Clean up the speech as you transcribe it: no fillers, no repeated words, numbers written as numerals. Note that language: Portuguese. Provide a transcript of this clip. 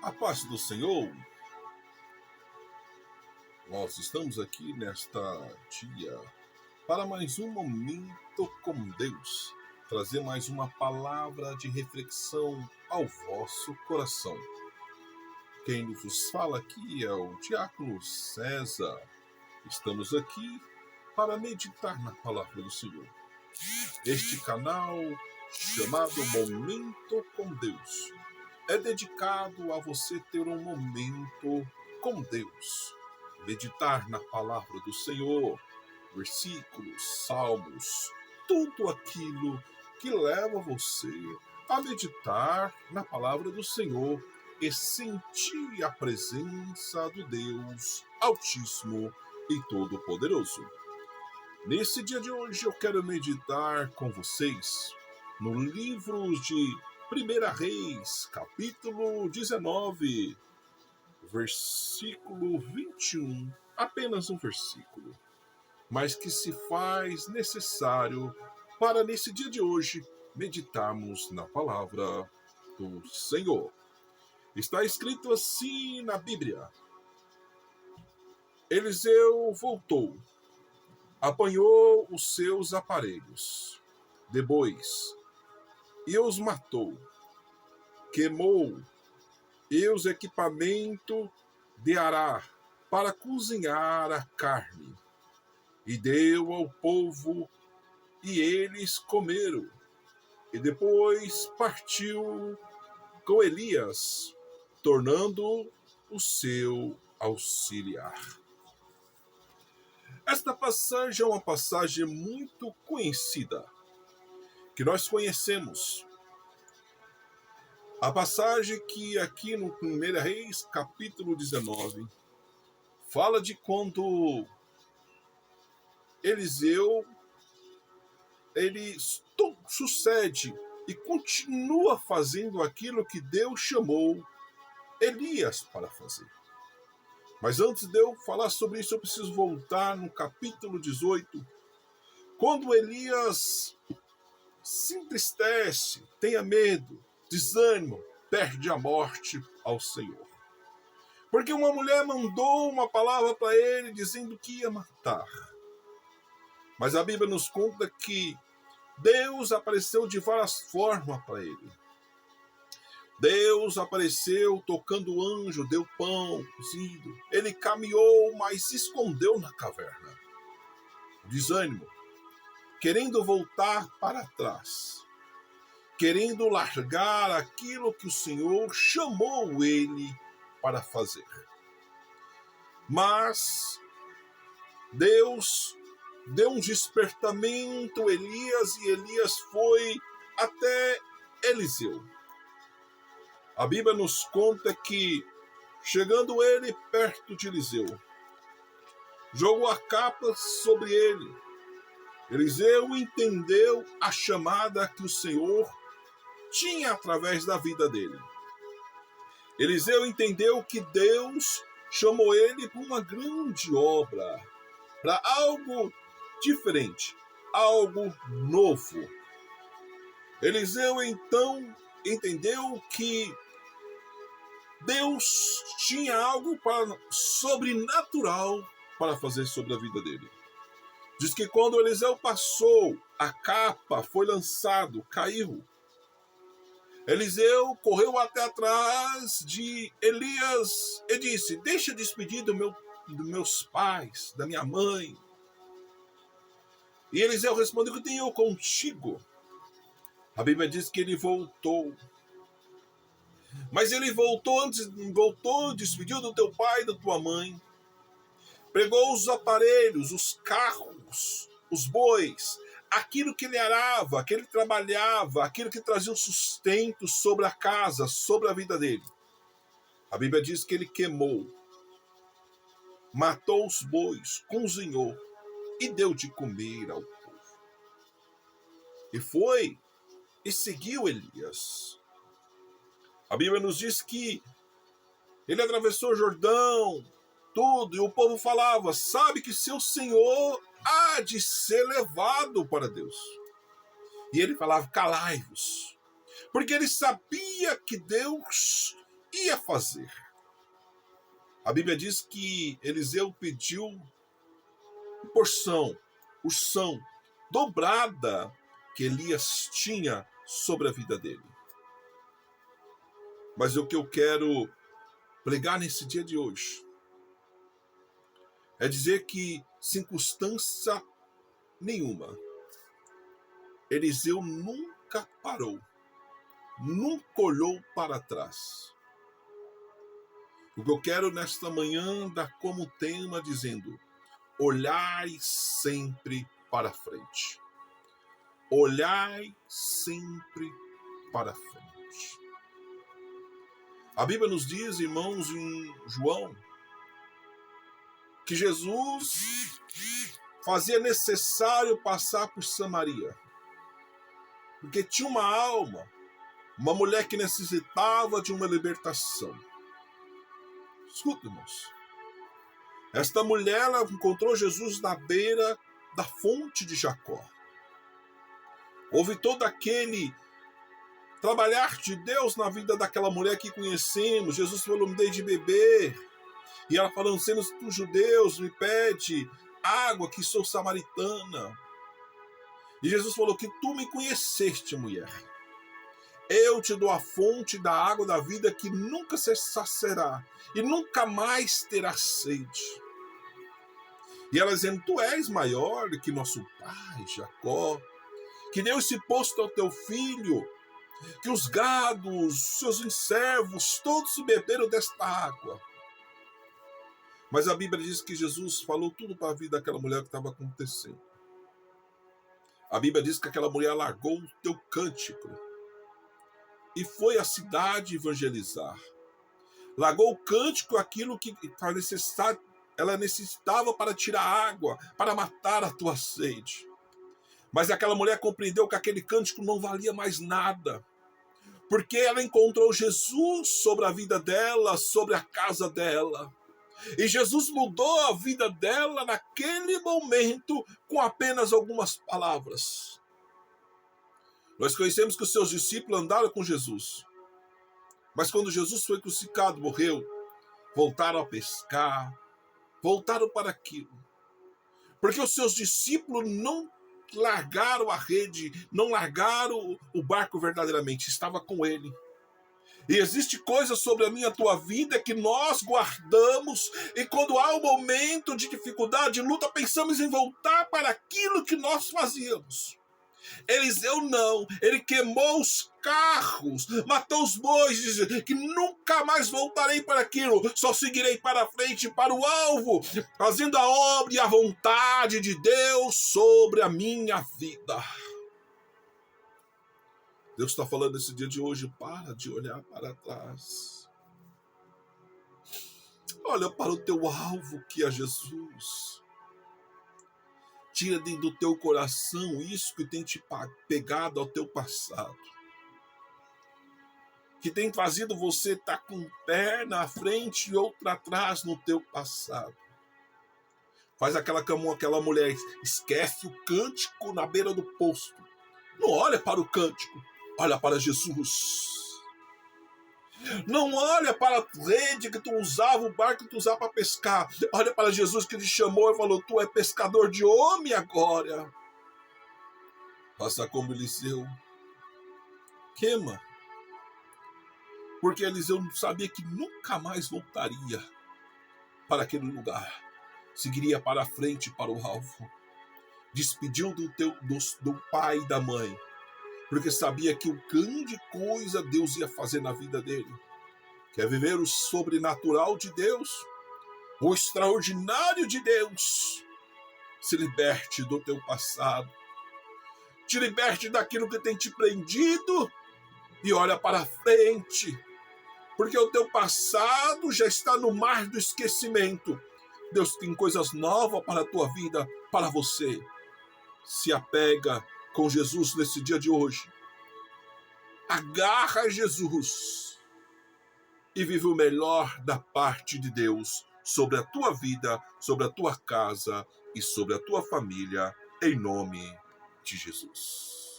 A paz do Senhor, nós estamos aqui nesta dia para mais um momento com Deus, trazer mais uma palavra de reflexão ao vosso coração. Quem vos fala aqui é o Diácono César. Estamos aqui para meditar na palavra do Senhor. Este canal, chamado Momento com Deus, é dedicado a você ter um momento com Deus, meditar na palavra do Senhor, versículos, salmos, tudo aquilo que leva você a meditar na palavra do Senhor e sentir a presença do Deus Altíssimo e Todo-Poderoso. Nesse dia de hoje eu quero meditar com vocês no livro de 1 Reis, capítulo 19, versículo 21, apenas um versículo, mas que se faz necessário para nesse dia de hoje meditarmos na palavra do Senhor. Está escrito assim na Bíblia: Eliseu voltou, apanhou os seus aparelhos de bois e os matou, queimou e os equipamentos de arar para cozinhar a carne, e deu ao povo, e eles comeram. E depois partiu com Elias, tornando o seu auxiliar. Esta passagem é uma passagem muito conhecida, que nós conhecemos. A passagem que aqui no 1 Reis, capítulo 19, fala de quando Eliseu, ele sucede e continua fazendo aquilo que Deus chamou Elias para fazer. Mas antes de eu falar sobre isso, eu preciso voltar no capítulo 18, quando Elias se entristece, tenha medo, desânimo, perde a morte ao Senhor. Porque uma mulher mandou uma palavra para ele dizendo que ia matar. Mas a Bíblia nos conta que Deus apareceu de várias formas para ele. Deus apareceu tocando o anjo, deu pão cozido. Ele caminhou, mas se escondeu na caverna. Desânimo, querendo voltar para trás, querendo largar aquilo que o Senhor chamou ele para fazer. Mas Deus deu um despertamento a Elias, e Elias foi até Eliseu. A Bíblia nos conta que, chegando ele perto de Eliseu, jogou a capa sobre ele. Eliseu entendeu a chamada que o Senhor tinha através da vida dele. Eliseu entendeu que Deus chamou ele para uma grande obra, para algo diferente, algo novo. Eliseu então entendeu que Deus tinha algo sobrenatural para fazer sobre a vida dele. Diz que quando Eliseu passou, a capa foi lançado, caiu. Eliseu correu até atrás de Elias e disse: deixa despedir dos meus pais, da minha mãe. E Eliseu respondeu: que tenho contigo. A Bíblia diz que ele voltou. Mas ele voltou, despediu do teu pai e da tua mãe. Pegou os aparelhos, os carros, os bois, aquilo que ele arava, que ele trabalhava, aquilo que trazia o sustento sobre a casa, sobre a vida dele. A Bíblia diz que ele queimou, matou os bois, cozinhou e deu de comer ao povo. E foi e seguiu Elias. A Bíblia nos diz que ele atravessou o Jordão, tudo, e o povo falava: sabe que seu Senhor há de ser levado para Deus. E ele falava: calai-vos, porque ele sabia que Deus ia ia fazer. A Bíblia diz que Eliseu pediu porção dobrada que Elias tinha sobre a vida dele. Mas o que eu quero pregar nesse dia de hoje é dizer que, circunstância nenhuma, Eliseu nunca parou, nunca olhou para trás. O que eu quero nesta manhã dar como tema dizendo: olhai sempre para frente. Olhai sempre para frente. A Bíblia nos diz, irmãos, em João, que Jesus fazia necessário passar por Samaria, porque tinha uma alma, uma mulher que necessitava de uma libertação. Escuta, irmãos. Esta mulher ela encontrou Jesus na beira da fonte de Jacó. Houve todo aquele trabalhar de Deus na vida daquela mulher que conhecemos. Jesus falou: me dei de beber. E ela falando: sendo tu judeus, me pede água, que sou samaritana. E Jesus falou: que tu me conheceste, mulher. Eu te dou a fonte da água da vida que nunca se saciará e nunca mais terá sede. E ela dizendo: tu és maior que nosso pai Jacó, que deu esse posto ao teu filho, que os gados, seus servos, todos beberam desta água. Mas a Bíblia diz que Jesus falou tudo para a vida daquela mulher que estava acontecendo. A Bíblia diz que aquela mulher largou o teu cântico e foi à cidade evangelizar. Largou o cântico, aquilo que ela necessitava para tirar água, para matar a tua sede. Mas aquela mulher compreendeu que aquele cântico não valia mais nada, porque ela encontrou Jesus sobre a vida dela, sobre a casa dela. E Jesus mudou a vida dela naquele momento com apenas algumas palavras. Nós conhecemos que os seus discípulos andaram com Jesus. Mas quando Jesus foi crucificado, morreu, voltaram a pescar, voltaram para aquilo. Porque os seus discípulos não largaram a rede, não largaram o barco verdadeiramente, estava com ele. E existe coisas sobre a minha e a tua vida que nós guardamos, e quando há um momento de dificuldade, luta, pensamos em voltar para aquilo que nós fazíamos. Eliseu não, ele queimou os carros, matou os bois, diz que nunca mais voltarei para aquilo, só seguirei para frente, para o alvo, fazendo a obra e a vontade de Deus sobre a minha vida. Deus está falando nesse dia de hoje: para de olhar para trás. Olha para o teu alvo, que é Jesus. Tira do teu coração isso que tem te pegado ao teu passado, que tem fazido você estar com um pé na frente e outro atrás no teu passado. Faz aquela mulher, esquece o cântico na beira do poço. Não olha para o cântico, olha para Jesus. Não olha para a rede que tu usava, o barco que tu usava para pescar. Olha para Jesus, que te chamou e falou: tu é pescador de homem agora. Faça como Eliseu. Queima. Porque Eliseu sabia que nunca mais voltaria para aquele lugar. Seguiria para frente, para o alvo. Despediu do pai e da mãe, porque sabia que o grande coisa Deus ia fazer na vida dele. Quer viver o sobrenatural de Deus, o extraordinário de Deus? Se liberte do teu passado, te liberte daquilo que tem te prendido e olha para frente, porque o teu passado já está no mar do esquecimento. Deus tem coisas novas para a tua vida, para você. Se apega com Jesus nesse dia de hoje. Agarra Jesus e vive o melhor da parte de Deus sobre a tua vida, sobre a tua casa e sobre a tua família, em nome de Jesus.